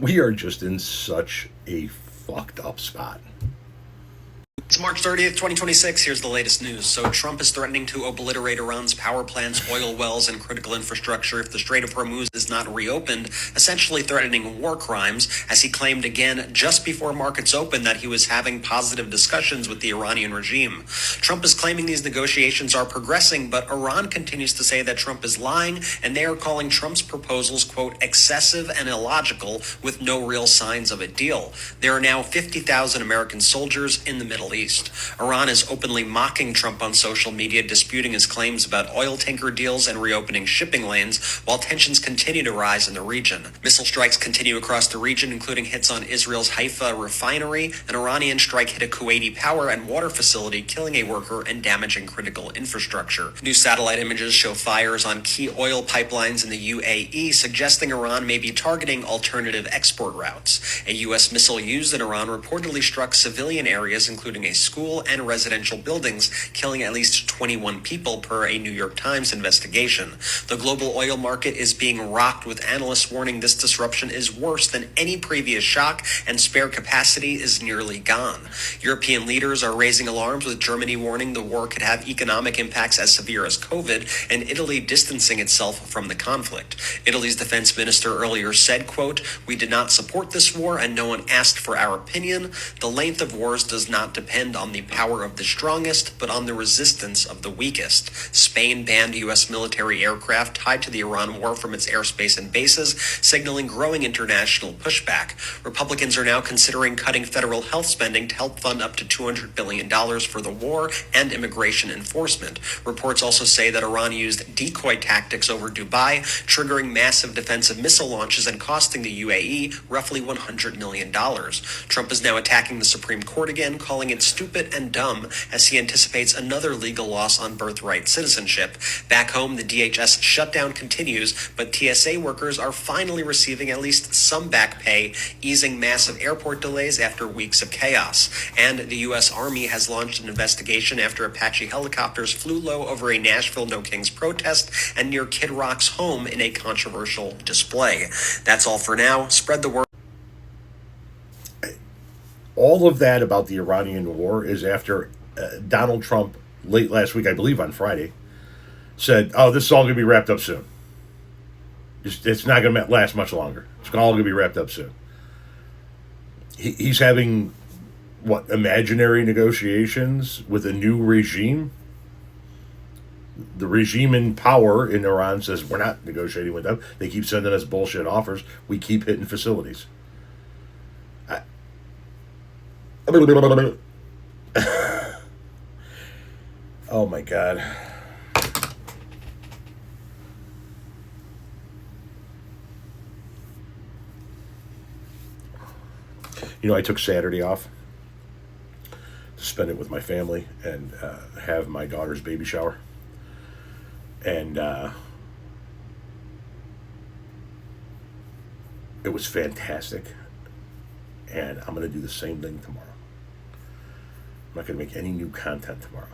We are just in such a fucked up spot. It's March 30th, 2026. Here's the latest news. So Trump is threatening to obliterate Iran's power plants, oil wells, and critical infrastructure if the Strait of Hormuz is not reopened, essentially threatening war crimes, as he claimed again just before markets opened that he was having positive discussions with the Iranian regime. Trump is claiming these negotiations are progressing, but Iran continues to say that Trump is lying, and they are calling Trump's proposals, quote, excessive and illogical with no real signs of a deal. There are now 50,000 American soldiers in the Middle East. Iran is openly mocking Trump on social media, disputing his claims about oil tanker deals and reopening shipping lanes, while tensions continue to rise in the region. Missile strikes continue across the region, including hits on Israel's Haifa refinery. An Iranian strike hit a Kuwaiti power and water facility, killing a worker and damaging critical infrastructure. New satellite images show fires on key oil pipelines in the UAE, suggesting Iran may be targeting alternative export routes. A U.S. missile used in Iran reportedly struck civilian areas, including a school and residential buildings, killing at least 21 people per a New York Times investigation. The global oil market is being rocked, with analysts warning this disruption is worse than any previous shock and spare capacity is nearly gone. European leaders are raising alarms, with Germany warning the war could have economic impacts as severe as COVID, and Italy distancing itself from the conflict. Italy's defense minister earlier said, quote, "We did not support this war and no one asked for our opinion. The length of wars does not depend on the power of the strongest, but on the resistance of the weakest." Spain banned U.S. military aircraft tied to the Iran war from its airspace and bases, signaling growing international pushback. Republicans are now considering cutting federal health spending to help fund up to $200 billion for the war and immigration enforcement. Reports also say that Iran used decoy tactics over Dubai, triggering massive defensive missile launches and costing the UAE roughly $100 million. Trump is now attacking the Supreme Court again, calling it stupid and dumb, as he anticipates another legal loss on birthright citizenship. Back home, the DHS shutdown continues, but TSA workers are finally receiving at least some back pay, easing massive airport delays after weeks of chaos. And the U.S. Army has launched an investigation after Apache helicopters flew low over a Nashville No Kings protest and near Kid Rock's home in a controversial display. That's all for now. Spread the word. All of that about the Iranian war is after Donald Trump, late last week, I believe on Friday, said, "Oh, this is all going to be wrapped up soon. It's not going to last much longer. It's all going to be wrapped up soon." He's having, what, imaginary negotiations with a new regime? The regime in power in Iran says, we're not negotiating with them. They keep sending us bullshit offers. We keep hitting facilities. Oh my God. I took Saturday off to spend it with my family and have my daughter's baby shower. And it was fantastic. And I'm going to do the same thing tomorrow. I'm not going to make any new content tomorrow.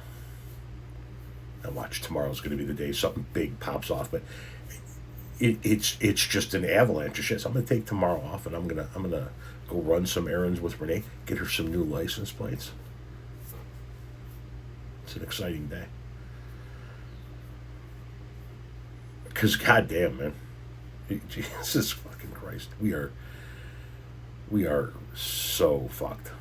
And watch, tomorrow's going to be the day something big pops off. But it's just an avalanche of shit. So I'm going to take tomorrow off, and I'm gonna go run some errands with Renee, get her some new license plates. It's an exciting day. Because goddamn, man, Jesus fucking Christ, we are so fucked.